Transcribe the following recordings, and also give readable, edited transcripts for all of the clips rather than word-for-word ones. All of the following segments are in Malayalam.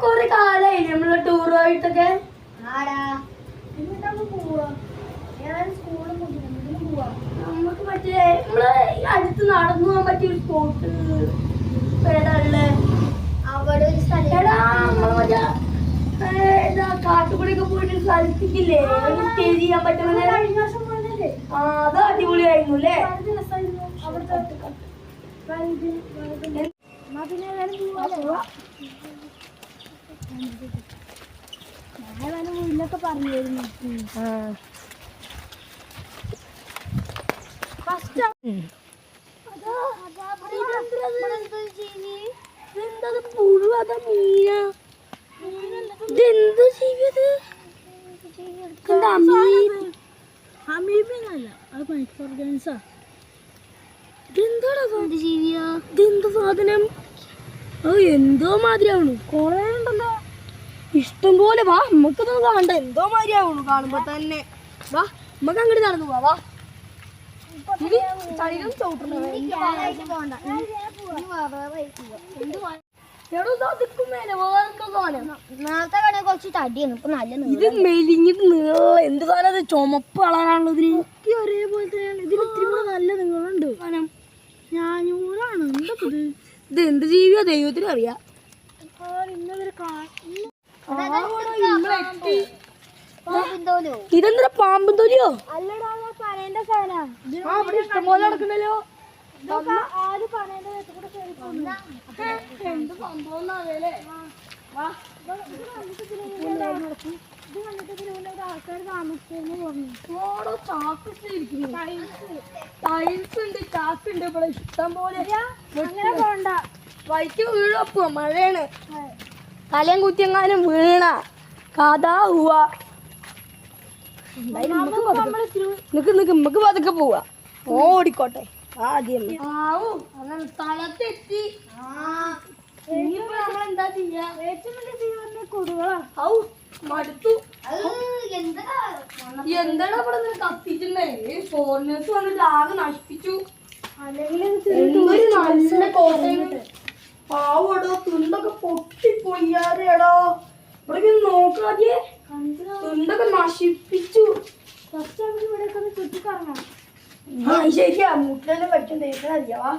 കൊറേ കാലായി നമ്മള് ടൂർ പോയിട്ടൊക്കെ. നമുക്ക് മറ്റേ നമ്മള് ഈ അടുത്ത് നടന്നു പോകാൻ പറ്റിയ ഒരു സ്പോട്ട് ഏതാ അവിടെ ഒരു കാട്ടുകൂടിയൊക്കെ പോയിട്ട് സ്ഥലത്തേക്കില്ലേ സ്റ്റേ ചെയ്യാൻ പറ്റുന്ന അത് അടിപൊളിയായിരുന്നു അല്ലേ? വീട്ടിലൊക്കെ പറഞ്ഞിരുന്നു. പുഴുവത മീന ഇതെന്ത് ജീവിയത്? അമീബിനല്ല, അത് മൈക്രോ ഓർഗാനിസാ. ഇതെന്താടാ ജീവിയാ? ഇതെന്ത് സാധനം? എന്തോ മാതിരിയാവണു. കൊറേ ഉണ്ടല്ലോ, ഇഷ്ടം പോലെ. വാ നമുക്കൊന്നും കാണണ്ട, എന്തോ മാതിരിയാവണു കാണുമ്പോ തന്നെ. വാ നമുക്ക് അങ്ങോട്ട് നടന്നു പോവാ. കുറച്ച് തടിയാണ് ഇപ്പൊ നല്ല. ഇത് മെലിഞ്ഞിട്ട് നീളം എന്ത് കാലം ചുമപ്പ് കളറാണുള്ളത്. ഒരേപോലെ തന്നെയാണ്. ഇതിന് ഇത്തിരി കൂടെ നല്ല നീളുണ്ട്. ഞാനൂറാണ്. ഇത് എന്ത് ജീവിയാ ദൈവത്തിന് അറിയാം. ഇതെന്താ പാമ്പും തൊലിയോ? അല്ലടാ പനേന്റെ സാധനാ. ഇവിടെ ഇഷ്ടംപോലെ നടക്കണല്ലോ. എന്ത് സംഭവം ആൾക്കാർ താമസിക്കുന്നു പറഞ്ഞു. ടൈൽസ് ഉണ്ട്, ചാക്കുണ്ട് ഇവിടെ ഇഷ്ടം പോലെ. അങ്ങനെ പോണ്ട, വൈക്ക് വീഴപ്പോ മഴയാണ്. തലയും കുത്തിയെങ്ങാനും വീണ കാതാ പോവാ. നമുക്ക് പതുക്കെ പോവാ. ഓടിക്കോട്ടെ ആദ്യം. അങ്ങനെ സ്ഥലത്തെത്തി. നമ്മളെന്താ ചെയ്യാ? കൊടുകളാ. മടുത്തു. എന്താണ് ഇവിടെ നിന്ന് കത്തിട്ടുണ്ടേ? ഫോറിനേഴ്സ് വന്നിട്ട് ആകെ നശിപ്പിച്ചു. നല്ല കോട്ടയം പാവടോ, തുണ്ടൊക്കെ പൊട്ടിപ്പോയാറേടോ. ഇവിടെ നോക്കാതെ തുണ്ടൊക്കെ നശിപ്പിച്ചു. ശരിയാ, മുട്ടിലെല്ലാം പഠിക്കാൻ തേക്കണറിയാവാ.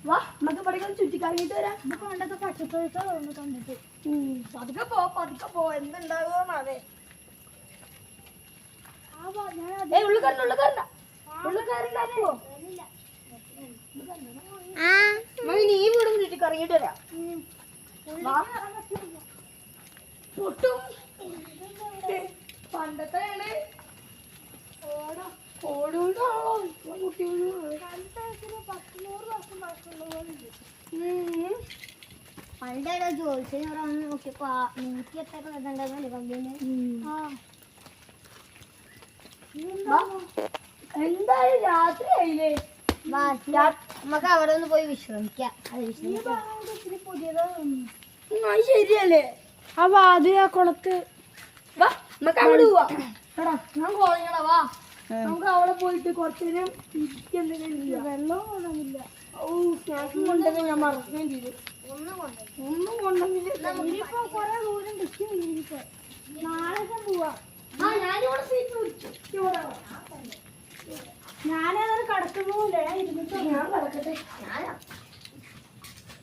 വാ നമുക്ക് പഠിക്കാൻ ചുറ്റിക്കറങ്ങിട്ട് വരാം. പണ്ടൊക്കെ പച്ചത്തോഴൊക്കെ കണ്ടിട്ട് പതുക്കെ പോ എന്തുണ്ടാകുമെന്നാവേ. ഉള്ളു കയറിണ്ടാക്കുവോ? നീ വീടും ചുറ്റിക്കറങ്ങിട്ട് വരാം. പൊട്ടും പണ്ടത്തെ ഓടുകൊണ്ടാണോ കുട്ടികൾ? പണ്ടോ ജോത്സ്യം നോക്കിയപ്പോ 108 കമ്പനി. എന്തായാലും രാത്രി ആയില്ലേ? നമുക്ക് അവിടെ ഒന്ന് പോയി വിശ്രമിക്കാം. ശരിയല്ലേ? അപ്പൊ അത് ആ കുളത്ത് വാ, നമുക്ക് അവിടെ പോവാ. ഞാൻ കോളഞ്ഞടാ, വാ നമുക്ക് അവിടെ പോയിട്ട് കുറച്ചു നേരം വെള്ളം കൊണ്ടുവന്നില്ല. സ്നാക്സും കൊണ്ടൊക്കെ ഞാൻ മറക്കുകയും ചെയ്തു. ഒന്നും കൊണ്ടുവന്നില്ല. കൊറേ ദൂരം ഡിസ്റ്റിപ്പോ നാളെ പോവാ. ഞാനിവിടെ സീറ്റ് വിളിച്ചു. ഞാനേതായാലും കടക്കുന്നില്ല. ഞാൻ കടക്കട്ടെ.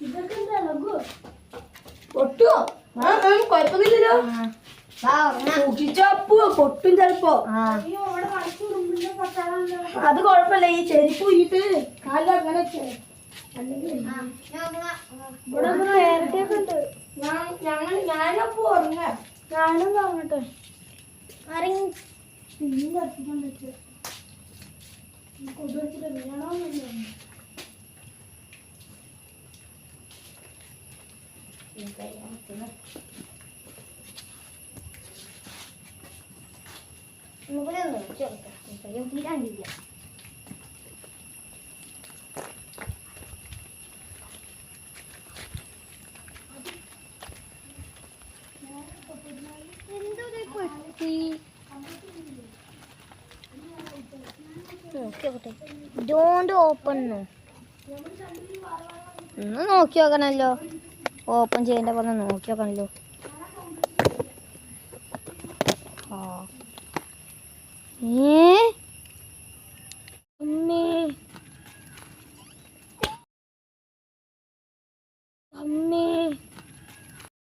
ഇതൊക്കെ എന്താ ഇളകുവോ? പൊട്ടുവോ? കുഴപ്പമൊന്നുമില്ലല്ലോ. പൊട്ടും ചെലപ്പോ. അത് കൊഴപ്പല്ല. ഈ ചെരുപ്പ് ഊരിട്ട് കാലിൽ അങ്ങനെ ഞാനപ്പോ ഉറങ്ങ. ഞാനും പറഞ്ഞിട്ടെ പിന്നെയും കത്തിക്കാൻ പറ്റും. കൊതുവെച്ചിട്ട് വീണോന്നില്ല. തീരാണ്ടില്ല. Don't open no. ഒന്ന് നോക്കി നോക്കണല്ലോ. ഓപ്പൺ ചെയ്യേണ്ട പോലെ നോക്കി നോക്കണല്ലോ. ആ